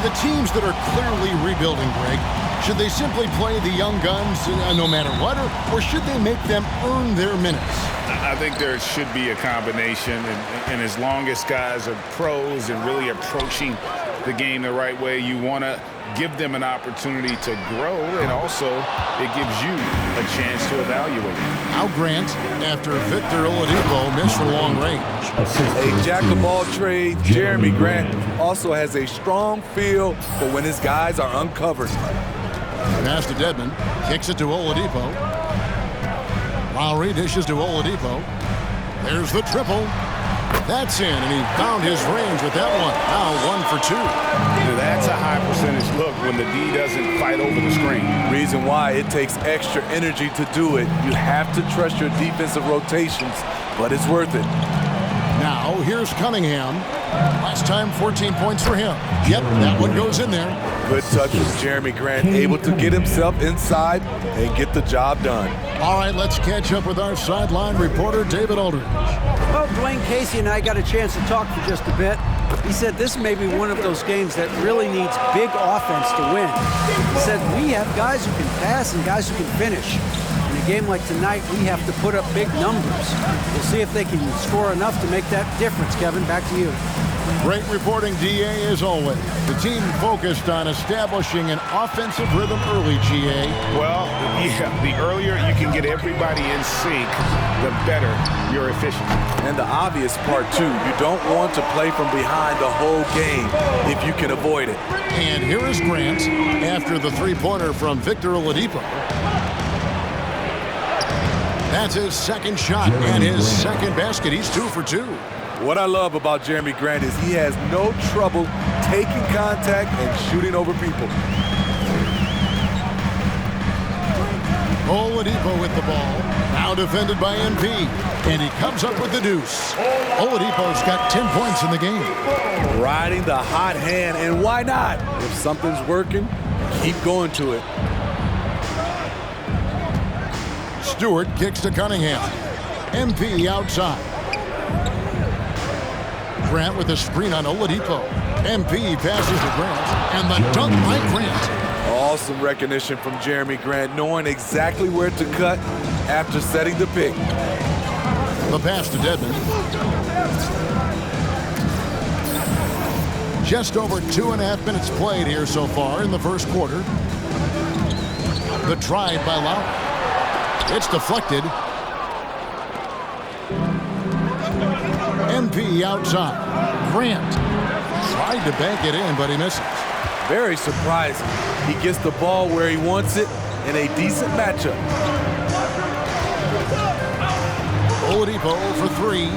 For the teams that are clearly rebuilding, Greg, should they simply play the young guns no matter what, or should they make them earn their minutes? I think there should be a combination, and as long as guys are pros and really approaching the game the right way, you want to give them an opportunity to grow, and also it gives you a chance to evaluate. Now Grant, after Victor Oladipo missed from long range. A jack-of-all trades, Jeremy Grant also has a strong feel for when his guys are uncovered. Pass to Dedmon, kicks it to Oladipo. Lowry dishes to Oladipo. There's the triple. That's in, and he found his range with that one. Now 1 for 2. That's a high percentage look when the D doesn't fight over the screen. Reason why it takes extra energy to do it. You have to trust your defensive rotations, but it's worth it. Now here's Cunningham. Last time 14 points for him. Yep, that one goes in there. Good touch from Jeremy Grant, able to get himself inside and get the job done. All right, let's catch up with our sideline reporter, David Aldridge. Well, Dwayne Casey and I got a chance to talk for just a bit. He said this may be one of those games that really needs big offense to win. He said we have guys who can pass and guys who can finish. In a game like tonight, we have to put up big numbers. We'll see if they can score enough to make that difference. Kevin, back to you. Great reporting, DA, as always. The team focused on establishing an offensive rhythm early, GA. Well, yeah, the earlier you can get everybody in sync, the better your efficiency. And the obvious part, too, you don't want to play from behind the whole game if you can avoid it. And here is Grant after the three-pointer from Victor Oladipo. That's his second shot and his second basket. He's 2 for 2. What I love about Jeremy Grant is he has no trouble taking contact and shooting over people. Oladipo with the ball. Now defended by MP. And he comes up with the deuce. Oladipo's got 10 points in the game. Riding the hot hand, and why not? If something's working, keep going to it. Stewart kicks to Cunningham. MP outside. Grant with a screen on Oladipo. MP passes to Grant, and the dunk by Grant. Awesome recognition from Jeremy Grant, knowing exactly where to cut after setting the pick. The pass to Dedmon. Just over 2.5 minutes played here so far in the first quarter. The drive by Lowry. It's deflected. MP outside. Grant tried to bank it in, but he misses. Very surprising. He gets the ball where he wants it in a decent matchup. Oladipo for 3.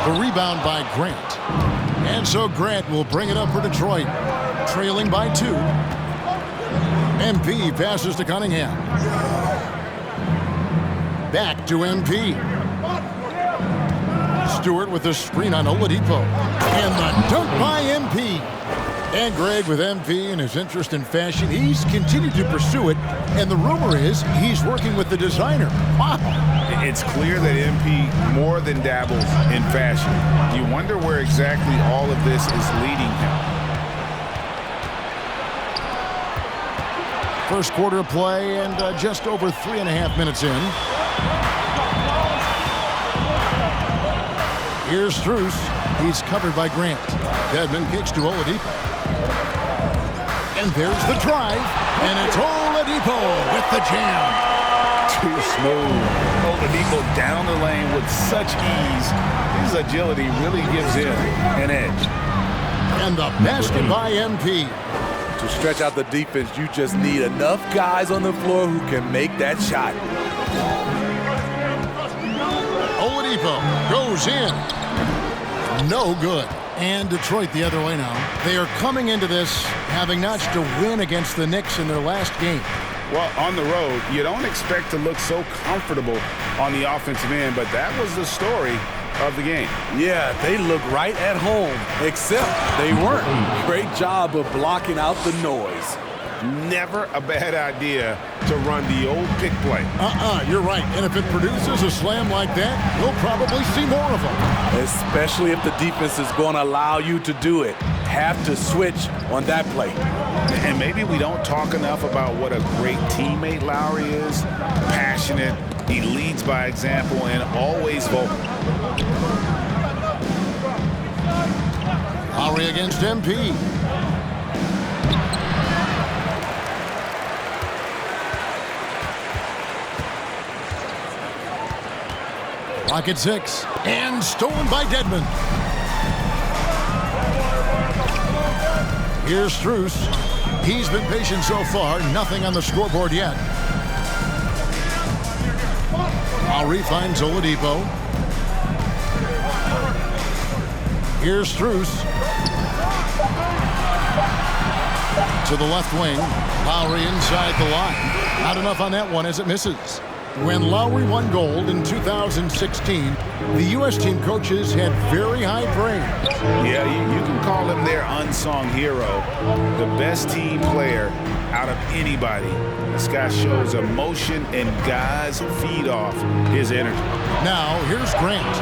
The rebound by Grant. And so Grant will bring it up for Detroit, trailing by 2. MP passes to Cunningham. Back to MP. Stewart with the screen on Oladipo. And the dunk by MP. And Greg with MP and his interest in fashion, he's continued to pursue it. And the rumor is he's working with the designer. Wow. It's clear that MP more than dabbles in fashion. You wonder where exactly all of this is leading him. First quarter of play and just over 3.5 minutes in. Here's Strus. He's covered by Grant. Dedmon kicks to Oladipo. And there's the drive. And it's Oladipo with the jam. Too smooth. Oladipo down the lane with such ease. His agility really gives him an edge. And the basket by MP. To stretch out the defense, you just need enough guys on the floor who can make that shot. Oladipo goes in. No good. And Detroit the other way now. They are coming into this having notched a win against the Knicks in their last game. Well, on the road, you don't expect to look so comfortable on the offensive end, but that was the story of the game. Yeah, they look right at home, except they weren't. Great job of blocking out the noise. Never a bad idea to run the old pick play. You're right. And if it produces a slam like that, we'll probably see more of them. Especially if the defense is going to allow you to do it. have to switch on that play. And maybe we don't talk enough about what a great teammate Lowry is. Passionate, he leads by example, and always vocal. Lowry against MP. Clock at 6. And stolen by Dedmon. Here's Strus. He's been patient so far. Nothing on the scoreboard yet. Lowry finds Oladipo. Here's Strus. To the left wing. Lowry inside the line. Not enough on that one as it misses. When Lowry won gold in 2016, the U.S. team coaches had very high praise. Yeah, you can call him their unsung hero, the best team player out of anybody. This guy shows emotion, and guys feed off his energy. Now, here's Grant.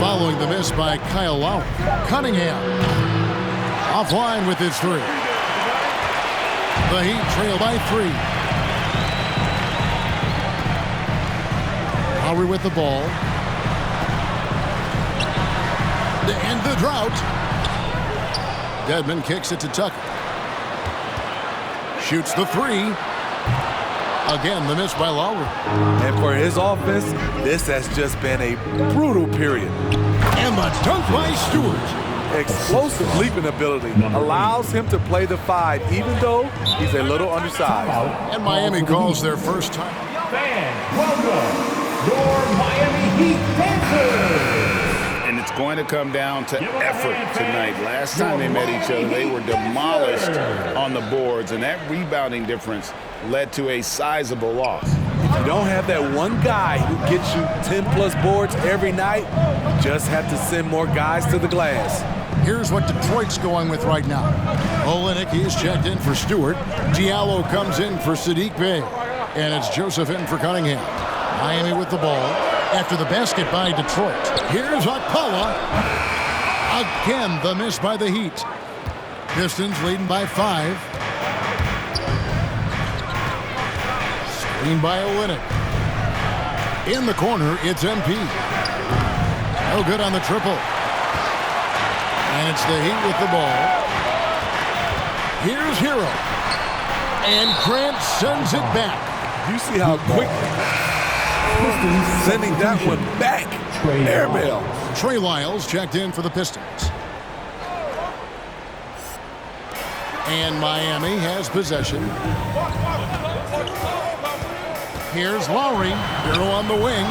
Following the miss by Kyle Lowry. Cunningham. Offline with his three. The Heat trail by 3. Lowry with the ball. To end the drought. Dedmon kicks it to Tucker. Shoots the 3. Again, the miss by Lowry. And for his offense, this has just been a brutal period. And the dunk by Stewart. Explosive leaping ability allows him to play the 5, even though he's a little undersized. And Miami calls their first time. Fans, welcome your Miami Heat Panthers. And it's going to come down to effort tonight. Last time they met each other, they were demolished on the boards, and that rebounding difference led to a sizable loss. If you don't have that one guy who gets you 10-plus boards every night, you just have to send more guys to the glass. Here's what Detroit's going with right now. Olynyk, he's checked in for Stewart. Diallo comes in for Saddiq Bey. And it's Joseph in for Cunningham. Miami with the ball after the basket by Detroit. Here's Okpala. Again, the miss by the Heat. Pistons leading by 5. Screen by Olynyk. In the corner, it's MP. No good on the triple. And it's the Heat with the ball. Here's Hero. And Grant sends it back. You see how quick sending that one back. Airmail. Trey Lyles checked in for the Pistons. And Miami has possession. Here's Lowry. Hero on the wing.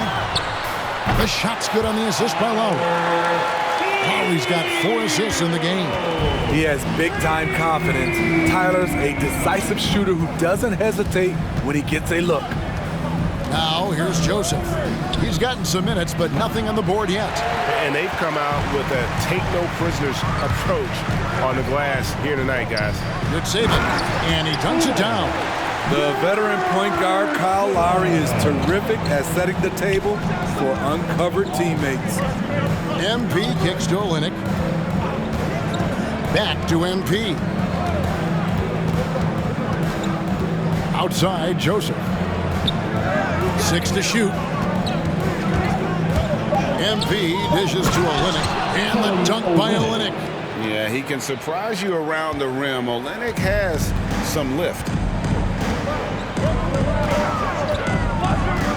The shot's good on the assist by Lowry. Lowry's got 4 assists in the game. He has big-time confidence. Tyler's a decisive shooter who doesn't hesitate when he gets a look. Now, here's Joseph. He's gotten some minutes, but nothing on the board yet. And they've come out with a take-no-prisoners approach on the glass here tonight, guys. Good save it. And he dunks it down. The veteran point guard, Kyle Lowry, is terrific at setting the table for uncovered teammates. MP kicks to Olynyk. Back to MP. Outside, Joseph. 6 to shoot. MP dishes to Olynyk. And the dunk by Olynyk. Yeah, he can surprise you around the rim. Olynyk has some lift.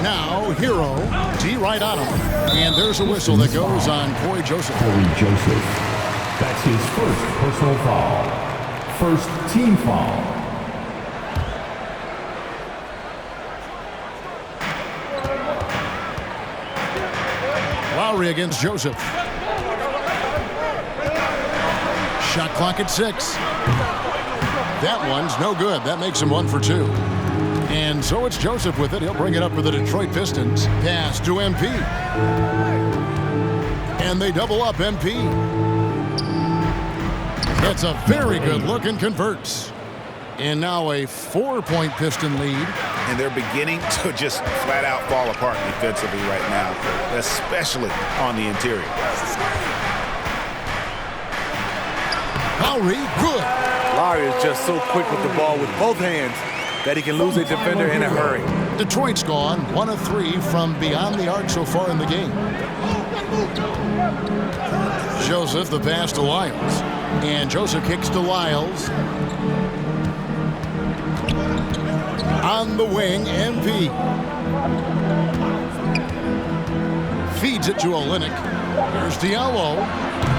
Now, Hero. D right on him. And there's a whistle that goes on Corey Joseph. Corey Joseph. That's his first personal foul. First team foul. Lowry against Joseph. Shot clock at 6. That one's no good. That makes him 1 for 2. And so it's Joseph with it. He'll bring it up for the Detroit Pistons. Pass to MP. And they double up MP. That's a very good look and converts. And now a 4-point Piston lead. And they're beginning to just flat out fall apart defensively right now, especially on the interior. Lowry, good. Lowry is just so quick with the ball with both hands that he can lose a defender in a hurry. Detroit's gone 1 of 3 from beyond the arc so far in the game. Joseph, the pass to Lyles. And Joseph kicks to Lyles. On the wing, MP. Feeds it to Olynyk. Here's Diallo.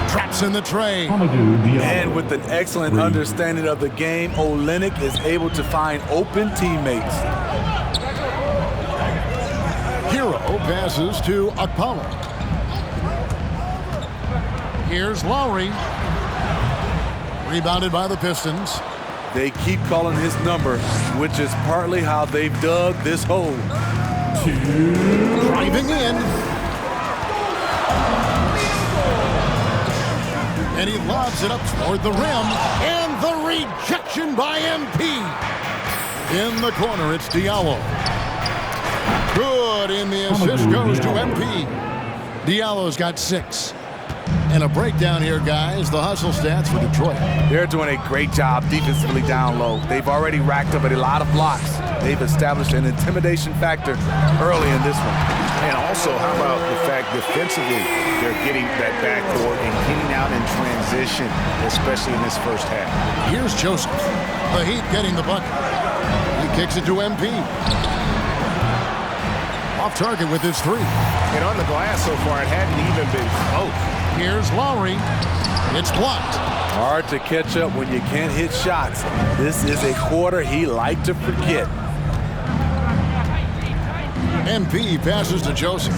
Traps in the tray. And with an excellent understanding of the game, Olynyk is able to find open teammates. Hero passes to Okpala. Here's Lowry. Rebounded by the Pistons. They keep calling his number, which is partly how they've dug this hole. Driving in. And he lobs it up toward the rim. And the rejection by MP. In the corner, it's Diallo. Good, and the assist goes to MP. Diallo's got 6. And a breakdown here, guys. The hustle stats for Detroit. They're doing a great job defensively down low. They've already racked up a lot of blocks. They've established an intimidation factor early in this one. And also, how about the fact defensively, they're getting that backcourt and getting out in transition, especially in this first half. Here's Joseph. The Heat getting the bucket. He kicks it to MP. Off target with his 3. And on the glass so far, it hadn't even been close. Here's Lowry. It's blocked. Hard to catch up when you can't hit shots. This is a quarter he liked to forget. MP passes to Joseph.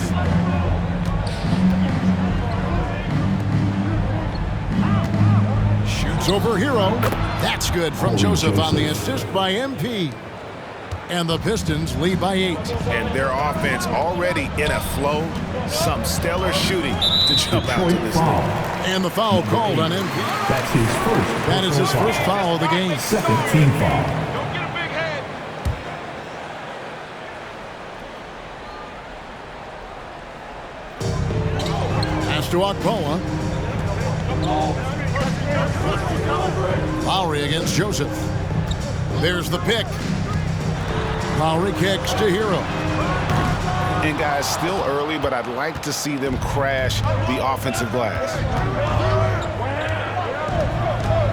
Shoots over Hero. That's good from Joseph on the assist by MP. And the Pistons lead by 8. And their offense already in a flow. Some stellar shooting to jump out to this thing. And the foul called on MP. That's his first. That is his first foul of the game. Second team foul. Pass to Okpala. Lowry against Joseph. There's the pick. Lowry kicks to Hero. And guys, still early, but I'd like to see them crash the offensive glass.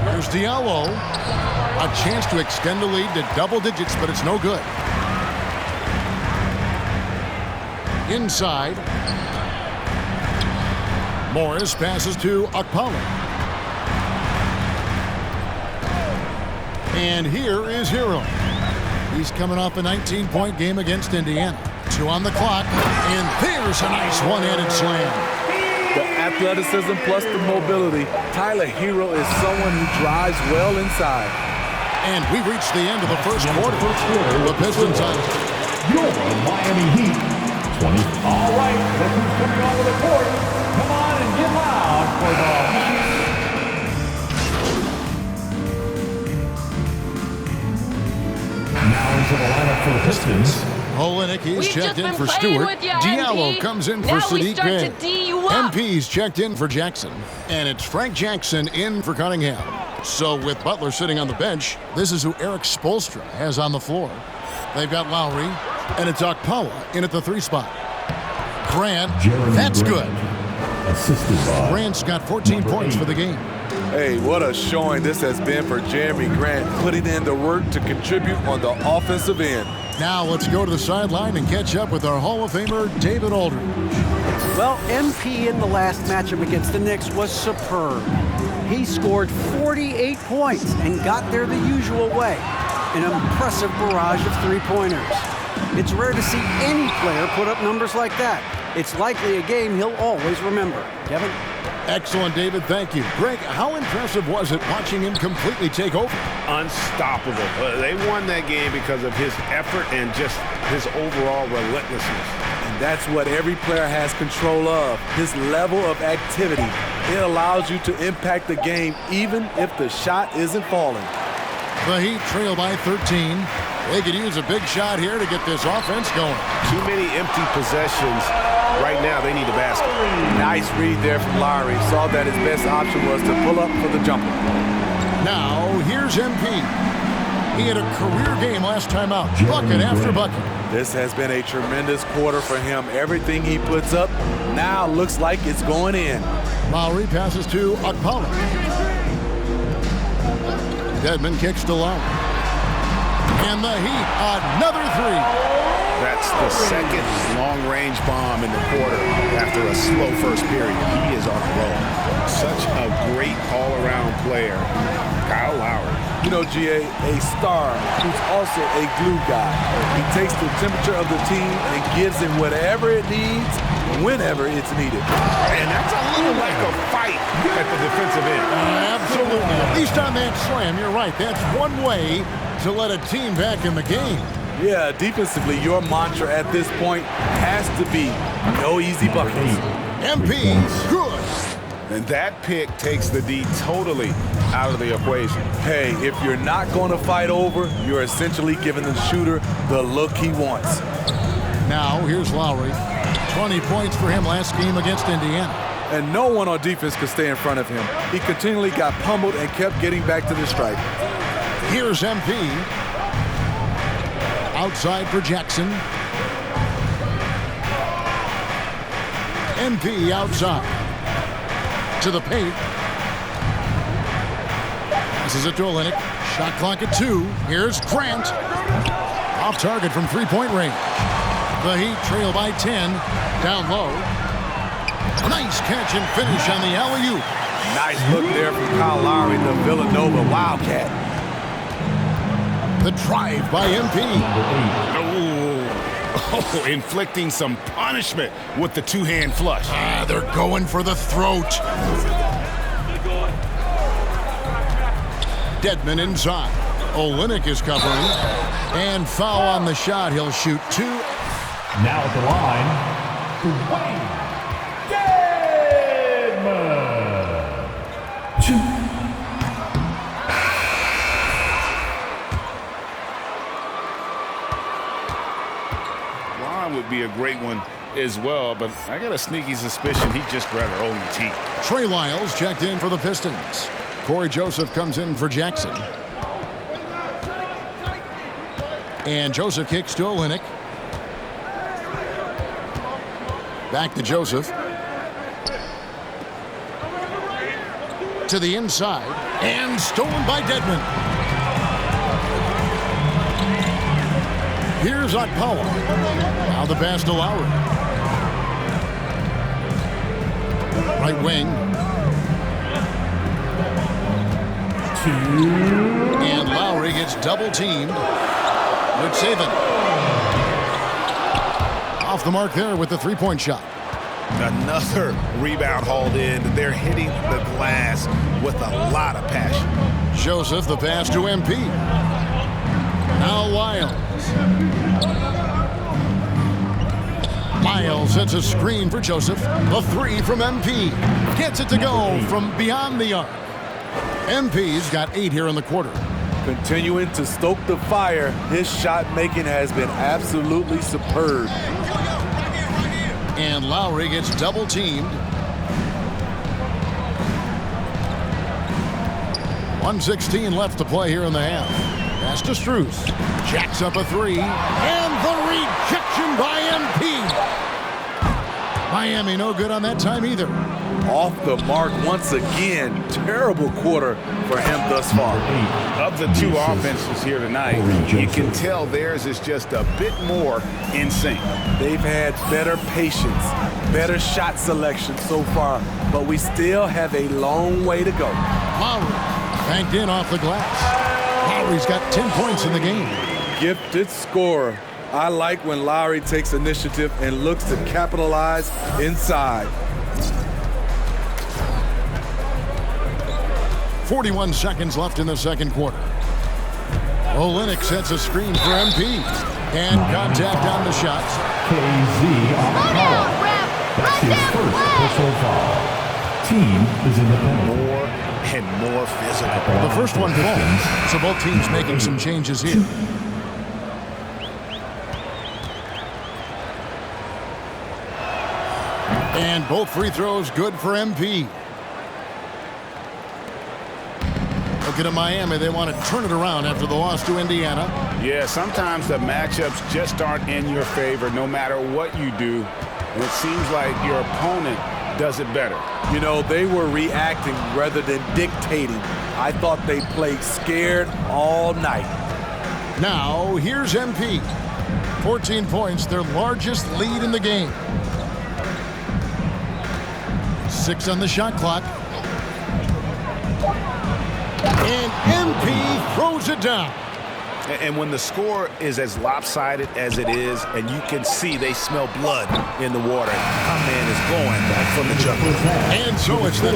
Here's Diallo. A chance to extend the lead to double digits, but it's no good. Inside. Morris passes to Okpala. And here is Hero. He's coming off a 19-point game against Indiana. 2 on the clock, and there's a nice one-handed slam. The athleticism plus the mobility. Tyler Hero is someone who drives well inside. And we've reached the end of the first quarter. The Pistons on Your Miami Heat. 20. All right, look who's coming onto the court. Come on and get loud for the Now into the lineup for the Pistons. Olynyk, he's checked in for Stewart. Diallo comes in for Sadiq Bey. MP's checked in for Jackson. And it's Frank Jackson in for Cunningham. So with Butler sitting on the bench, this is who Eric Spoelstra has on the floor. They've got Lowry, and it's Okpala in at the 3 spot. Grant, that's good. Assisted by Grant's got 14 points for the game. Hey, what a showing this has been for Jeremy Grant, putting in the work to contribute on the offensive end. Now let's go to the sideline and catch up with our Hall of Famer, David Aldridge. Well, MP in the last matchup against the Knicks was superb. He scored 48 points and got there the usual way. An impressive barrage of 3-pointers. It's rare to see any player put up numbers like that. It's likely a game he'll always remember. Kevin? Excellent, David. Thank you. Greg, how impressive was it watching him completely take over? Unstoppable. They won that game because of his effort and just his overall relentlessness. And that's what every player has control of, his level of activity. It allows you to impact the game even if the shot isn't falling. The Heat trail by 13. They could use a big shot here to get this offense going. Too many empty possessions. Right now, they need a basket. Nice read there from Lowry. Saw that his best option was to pull up for the jumper. Now, here's MP. He had a career game last time out, bucket after bucket. This has been a tremendous quarter for him. Everything he puts up now looks like it's going in. Lowry passes to Okpala. Dedmon kicks to Lowry. And the Heat, another three. That's the second long-range bomb in the quarter after a slow first period. He is on the roll. Such a great all-around player, Kyle Lowry. You know, GA, a star who's also a glue guy. He takes the temperature of the team and gives it whatever it needs, whenever it's needed. And that's a little like a fight at the defensive end. Absolutely. At least on that slam, you're right. That's one way to let a team back in the game. Yeah, defensively, your mantra at this point has to be no easy buckets. MP, good. And that pick takes the D totally out of the equation. Hey, if you're not going to fight over, you're essentially giving the shooter the look he wants. Now, here's Lowry. 20 points for him last game against Indiana. And no one on defense could stay in front of him. He continually got pummeled and kept getting back to the stripe. Here's MP. Outside for Jackson. MP outside. To the paint. Passes it to Olynyk. Shot clock at 2. Here's Grant. Off target from three-point range. The Heat trail by 10. Down low. Nice catch and finish on the alley-oop. Nice look there from Kyle Lowry, the Villanova Wildcat. The drive by MP. Oh, inflicting some punishment with the two-hand flush. They're going for the throat. Dedmon inside. Olynyk is covering. And foul on the shot. He'll shoot 2. Now at the line, Dwayne Dedmon. 2. Would be a great one as well, but I got a sneaky suspicion he'd just rather own the team. Trey Lyles checked in for the Pistons. Corey Joseph comes in for Jackson. And Joseph kicks to Olynyk. Back to Joseph. To the inside. And stolen by Dedmon. Here's Okpala. Now the pass to Lowry. Right wing. 2. And Lowry gets double teamed. Good saving. Off the mark there with the three-point shot. Another rebound hauled in. They're hitting the glass with a lot of passion. Joseph, the pass to MP. Now Lyles. Lyles sets a screen for Joseph. A 3 from MP. Gets it to go from beyond the arc. MP's got 8 here in the quarter. Continuing to stoke the fire, his shot making has been absolutely superb. And Lowry gets double teamed. 1:16 left to play here in the half. Pass to Strus. Jacks up a 3. And the rejection by MP. Miami no good on that time either. Off the mark once again. Terrible quarter for him thus far. Of the two offenses here tonight, you can tell theirs is just a bit more in sync. They've had better patience, better shot selection so far, but we still have a long way to go. Lowry banked in off the glass. Lowry's got 10 points in the game. Gifted scorer. I like when Lowry takes initiative and looks to capitalize inside. 41 seconds left in the second quarter. Olynyk sets a screen for MP. And contact on the shots. KZ on the foul. That's his first personal foul. Team is in the penalty. More and more physical. The first one falls, so both teams making some changes here. And both free throws good for MP. Looking at Miami, they want to turn it around after the loss to Indiana. Yeah, sometimes the matchups just aren't in your favor no matter what you do. And it seems like your opponent does it better. You know, they were reacting rather than dictating. I thought they played scared all night. Now, here's MP. 14 points, their largest lead in the game. 6 on the shot clock. And MP throws it down. And when the score is as lopsided as it is, and you can see they smell blood in the water, my man is going back from the jungle. And so it's the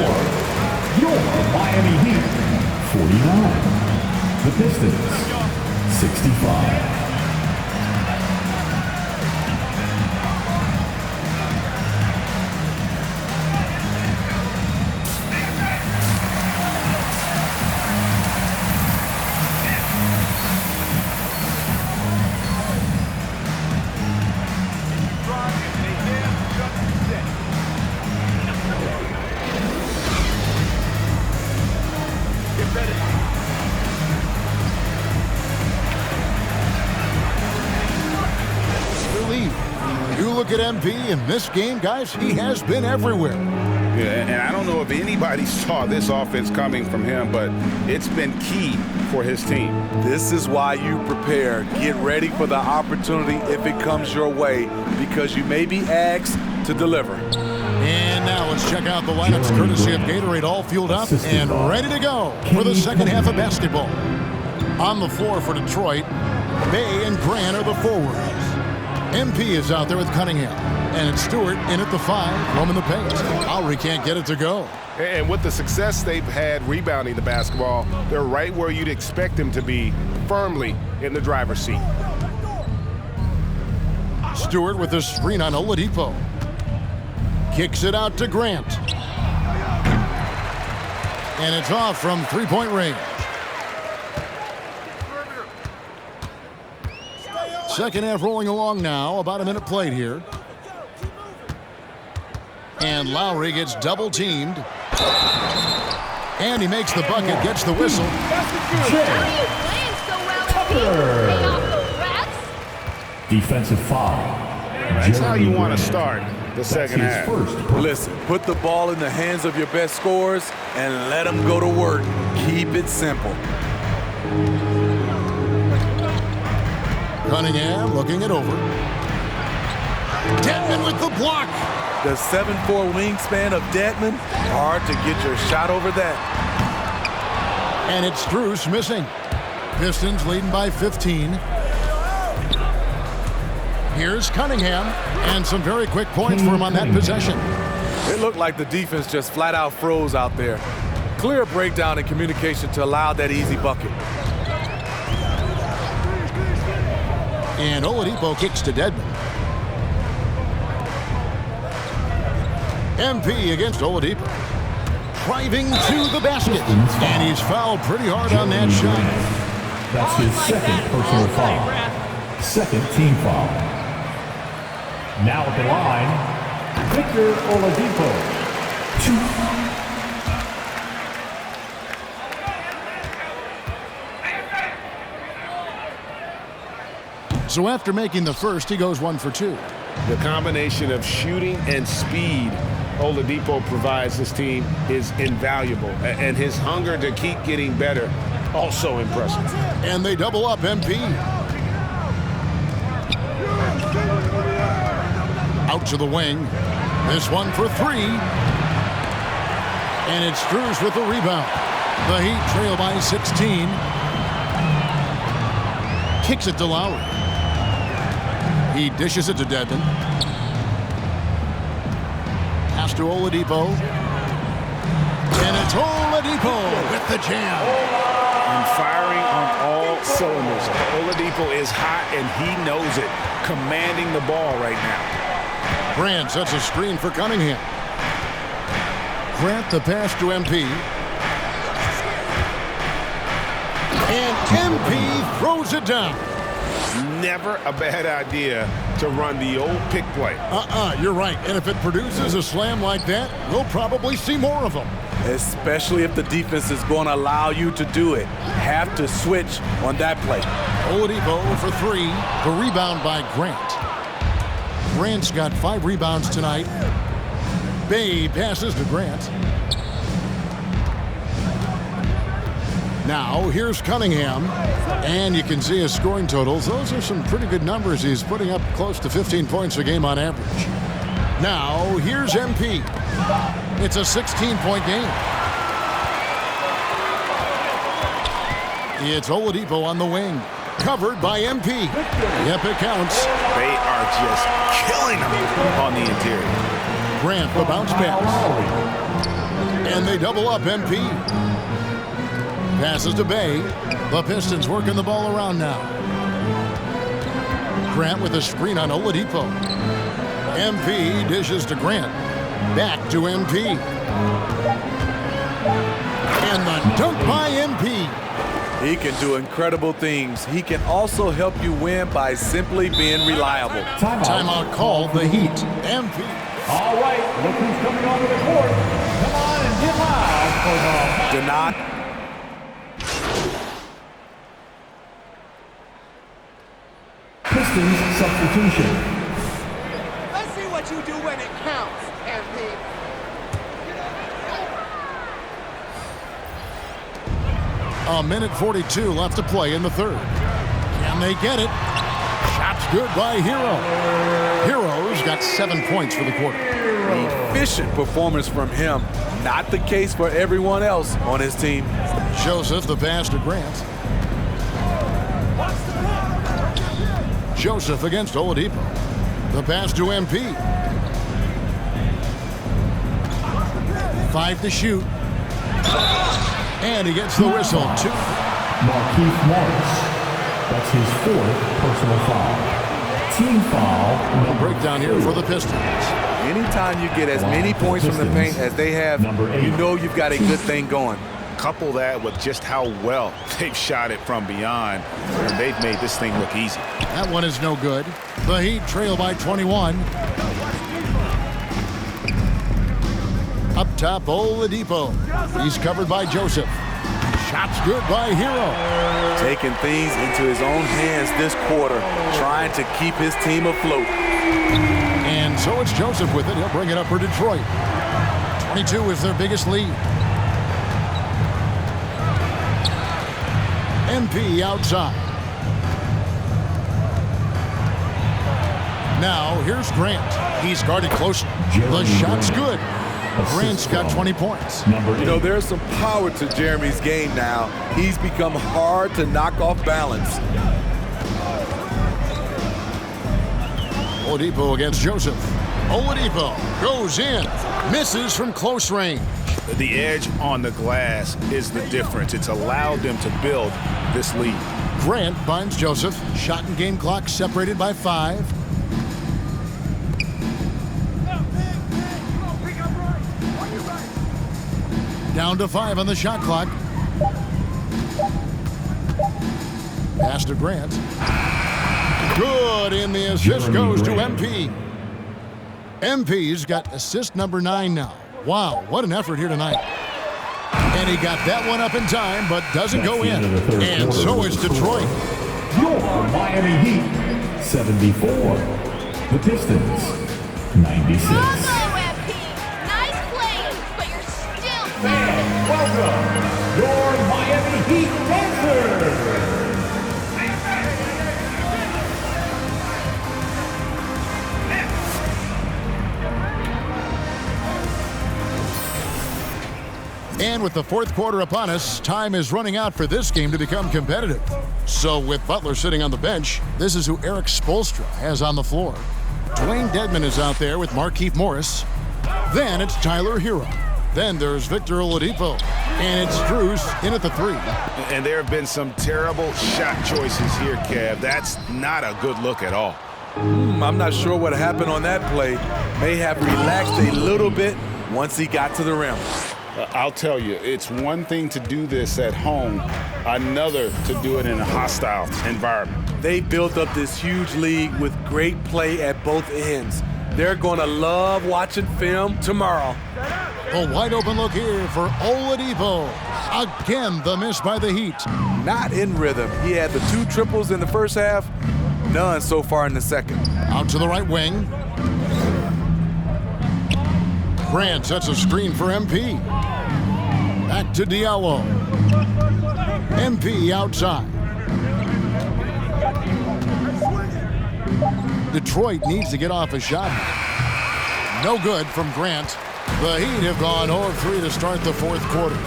Your Miami Heat, 49. The Pistons, 65. You look at MP in this game, guys, he has been everywhere. Yeah, and I don't know if anybody saw this offense coming from him, but it's been key for his team. This is why you prepare. Get ready for the opportunity if it comes your way, because you may be asked to deliver. And now let's check out the lineups courtesy of Gatorade, all fueled up and ready to go for the second half of basketball. On the floor for Detroit, Bay and Grant are the forwards. MP is out there with Cunningham. And it's Stewart in at the 5, roaming the paint. Lowry can't get it to go. And with the success they've had rebounding the basketball, they're right where you'd expect them to be, firmly in the driver's seat. Stewart with a screen on Oladipo. Kicks it out to Grant. And it's off from three-point range. Second half rolling along now. About a minute played here. And Lowry gets double teamed. And he makes the bucket, gets the whistle. Defensive foul. That's how you want to start the second half. Listen, put the ball in the hands of your best scorers and let them go to work. Keep it simple. Cunningham looking it over. Dedmon with the block. The 7'4" wingspan of Dedmon, hard to get your shot over that. And it's Strus missing. Pistons leading by 15. Here's Cunningham, and some very quick points for him on that possession. It looked like the defense just flat out froze out there. Clear breakdown in communication to allow that easy bucket. And Oladipo kicks to Dedmon. MP against Oladipo. Driving to the basket. And he's fouled pretty hard on that shot. That's his second personal foul. Second team foul. Now at the line, Victor Oladipo. 2. So after making the first, he goes 1 for 2. The combination of shooting and speed Oladipo provides this team is invaluable. And his hunger to keep getting better, also impressive. And they double up MP. Out to the wing. This one for 3. And it's Strus with the rebound. The Heat trail by 16. Kicks it to Lowry. He dishes it to Dedmon. Pass to Oladipo. And it's Oladipo with the jam. And firing on all cylinders. Oladipo is hot, and he knows it. Commanding the ball right now. Grant sets a screen for Cunningham. Grant the pass to MP. And MP throws it down. Never a bad idea to run the old pick play. You're right. And if it produces a slam like that, we'll probably see more of them. especially if the defense is going to allow you to do it. Have to switch on that play. Oladipo for 3. The rebound by Grant. Grant's got 5 rebounds tonight. Bay passes to Grant. Now, here's Cunningham. And you can see his scoring totals. Those are some pretty good numbers. He's putting up close to 15 points a game on average. Now, here's MP. It's a 16-point game. It's Oladipo on the wing. Covered by MP. Yep, it counts. They are just killing him on the interior. Grant, the bounce pass. And they double up MP. Passes to Bay. The Pistons working the ball around now. Grant with a screen on Oladipo. MP dishes to Grant. Back to MP. And the dunk by MP. He can do incredible things. He can also help you win by simply being reliable. Timeout called, the Heat. MP. All right, look who's coming onto the court. Come on and get loud for the Deny. Pistons substitution. Let's see what you do when it counts, MP. A minute 42 left to play in the third. Can they get it? Shot's good by Hero. Hero's got 7 points for the quarter. Efficient performance from him. Not the case for everyone else on his team. Joseph, the pass to Grant. Joseph against Oladipo. The pass to MP. 5 to shoot. And he gets the whistle. 2. Markieff Morris. That's his 4th personal foul. Team foul. No breakdown here for the Pistons. Anytime you get as many points from the paint as they have, you know you've got a good thing going. Couple that with just how well they've shot it from beyond, and they've made this thing look easy. That one is no good. The Heat trail by 21. Up top, Oladipo. He's covered by Joseph. Shot's good by Hero. Taking things into his own hands this quarter, trying to keep his team afloat. And so it's Joseph with it. He'll bring it up for Detroit. 22 is their biggest lead. MP outside. Now, here's Grant. He's guarded close. The shot's good. Grant's got 20 points. You know, there's some power to Jeremy's game now. He's become hard to knock off balance. Oladipo against Joseph. Oladipo goes in. Misses from close range. The edge on the glass is the difference. It's allowed them to build this lead. Grant finds Joseph. Shot and game clock separated by 5. Down to 5 on the shot clock. Pass to Grant. Good, and the assist goes to MP. MP's got assist number 9 now. Wow, what an effort here tonight. And he got that one up in time, but doesn't go in. And so is Detroit. Your Miami Heat, 74. The Pistons, 96. Bravo, MP. Nice play, but you're still And welcome, your Miami Heat Dancers. And with the fourth quarter upon us, time is running out for this game to become competitive. So with Butler sitting on the bench, this is who Eric Spoelstra has on the floor. Dwayne Dedmon is out there with Markieff Morris. Then it's Tyler Hero. Then there's Victor Oladipo. And it's Strus in at the 3. And there have been some terrible shot choices here, Kev. That's not a good look at all. I'm not sure what happened on that play. May have relaxed a little bit once he got to the rim. I'll tell you, it's one thing to do this at home, another to do it in a hostile environment. They built up this huge lead with great play at both ends. They're going to love watching film tomorrow. A wide open look here for Oladipo. Again, the miss by the Heat. Not in rhythm. He had the 2 triples in the first half, none so far in the second. Out to the right wing. Grant sets a screen for MP. Back to Diallo. MP outside. Detroit needs to get off a shot. No good from Grant. The Heat have gone 0 of 3 to start the fourth quarter.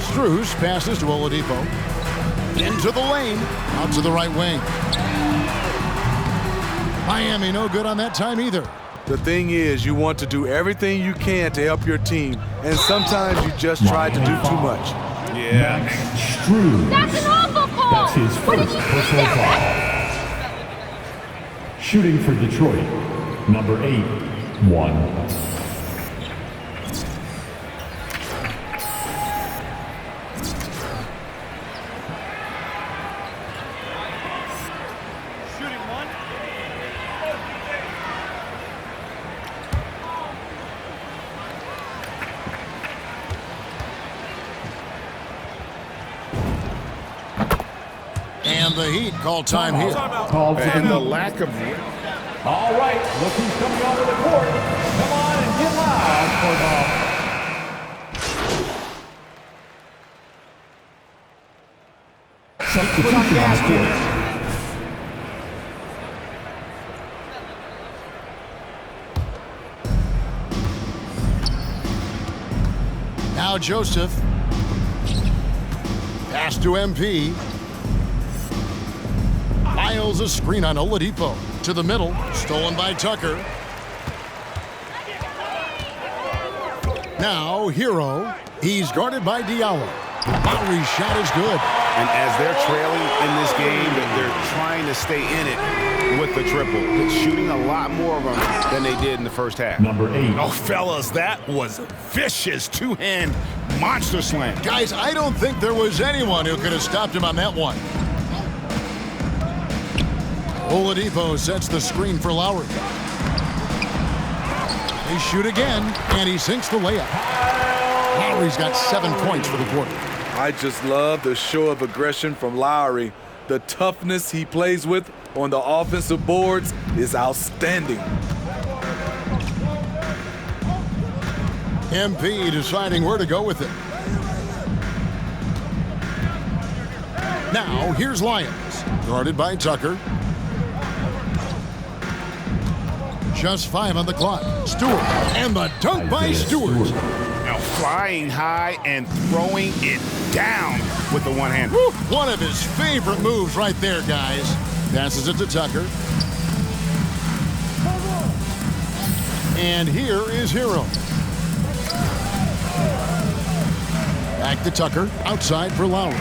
Strus passes to Oladipo. Into the lane. Out to the right wing. Miami no good on that time either. The thing is, you want to do everything you can to help your team, and sometimes you just try to do too much. Yeah. Strus. That's an awful call. That's his What did first you do personal there, foul. Shooting for Detroit, number 8, 1. And the Heat call time here. Called for And the lack of... All right, look who's coming onto the court. Come on and get loud for the substitution on the court. Now Joseph. Pass to MP. Miles a screen on Oladipo. To the middle. Stolen by Tucker. Now Hero. He's guarded by Diallo. Lowry's shot is good. And as they're trailing in this game, they're trying to stay in it with the triple. They're shooting a lot more of them than they did in the first half. Number 8. Oh, fellas, that was a vicious two-hand monster slam. Guys, I don't think there was anyone who could have stopped him on that one. Oladipo sets the screen for Lowry. They shoot again, and he sinks the layup. Lowry's got 7 points for the quarter. I just love the show of aggression from Lowry. The toughness he plays with on the offensive boards is outstanding. MP deciding where to go with it. Now, here's Lyons, guarded by Tucker. Just 5 on the clock. Stewart, and the dunk by Stewart. Now flying high and throwing it down with the one hand. Woo, one of his favorite moves right there, guys. Passes it to Tucker. And here is Hero. Back to Tucker, outside for Lowry.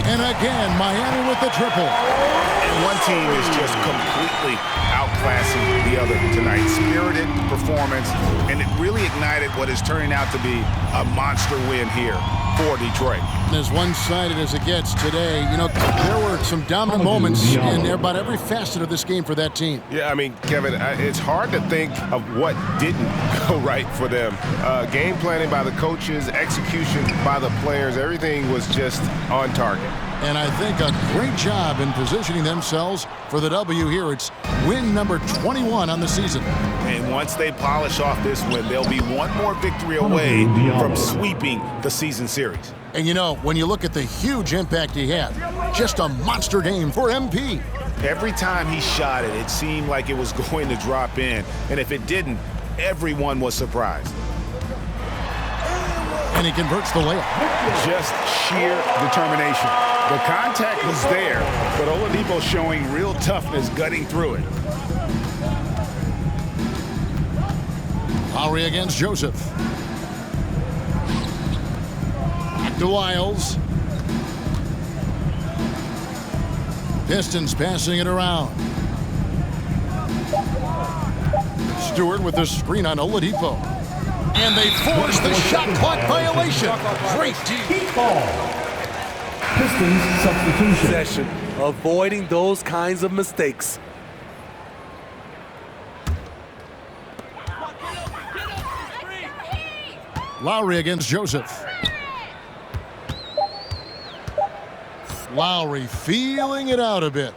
And again, Miami with the triple. And one team is just completely outclassing the other tonight. Spirited performance, and it really ignited what is turning out to be a monster win here for Detroit. As one-sided as it gets today, you know, there were some dominant moments in about every facet of this game for that team. Yeah, I mean, Kevin, it's hard to think of what didn't go right for them. Game planning by the coaches, execution by the players, everything was just on target. And I think a great job in positioning themselves for the W here. It's win number 21 on the season. And once they polish off this win, they'll be one more victory away from sweeping the season series. And you know, when you look at the huge impact he had, just a monster game for MP. Every time he shot it, it seemed like it was going to drop in. And if it didn't, everyone was surprised. And he converts the layup. Just sheer determination. The contact was there, but Oladipo showing real toughness gutting through it. Lowry against Joseph. Back to Lyles. Pistons passing it around. Stewart with the screen on Oladipo. And they force the shot clock violation. Great Heat ball. Pistons substitution. Possession, avoiding those kinds of mistakes. Lowry against Joseph. Lowry feeling it out a bit.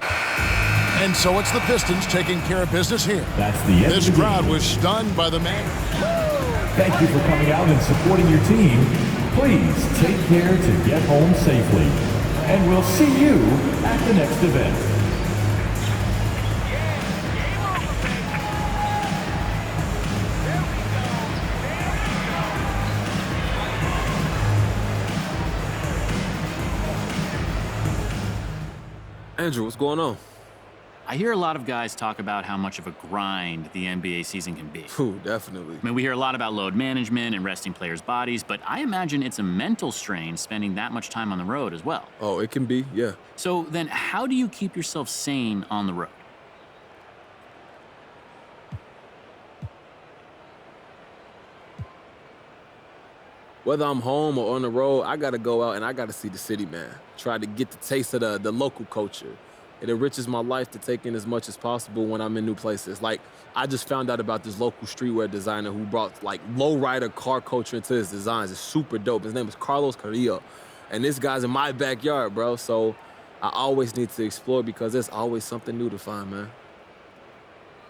And so it's the Pistons taking care of business here. That's the end This of the crowd game. was stunned by the man. Thank you for coming out and supporting your team. Please take care to get home safely. And we'll see you at the next event. Andrew, what's going on? I hear a lot of guys talk about how much of a grind the NBA season can be. Ooh, definitely. I mean, we hear a lot about load management and resting players' bodies, but I imagine it's a mental strain spending that much time on the road as well. Oh, it can be, yeah. So then how do you keep yourself sane on the road? Whether I'm home or on the road, I got to go out and I got to see the city, man. Try to get the taste of the local culture. It enriches my life to take in as much as possible when I'm in new places. Like, I just found out about this local streetwear designer who brought, like, lowrider car culture into his designs. It's super dope. His name is Carlos Carrillo. And this guy's in my backyard, bro. So I always need to explore because there's always something new to find, man.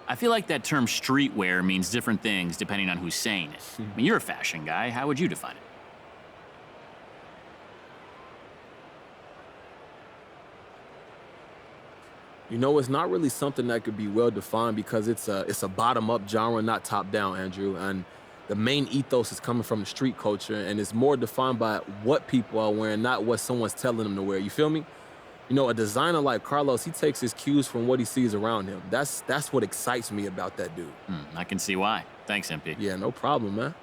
I feel like that term streetwear means different things depending on who's saying it. I mean, you're a fashion guy. How would you define it? You know, it's not really something that could be well defined because it's a bottom-up genre, not top-down, Andrew. And the main ethos is coming from the street culture, and it's more defined by what people are wearing, not what someone's telling them to wear. You feel me? You know, a designer like Carlos, he takes his cues from what he sees around him. That's what excites me about that dude. I can see why. Thanks, MP. Yeah, no problem, man.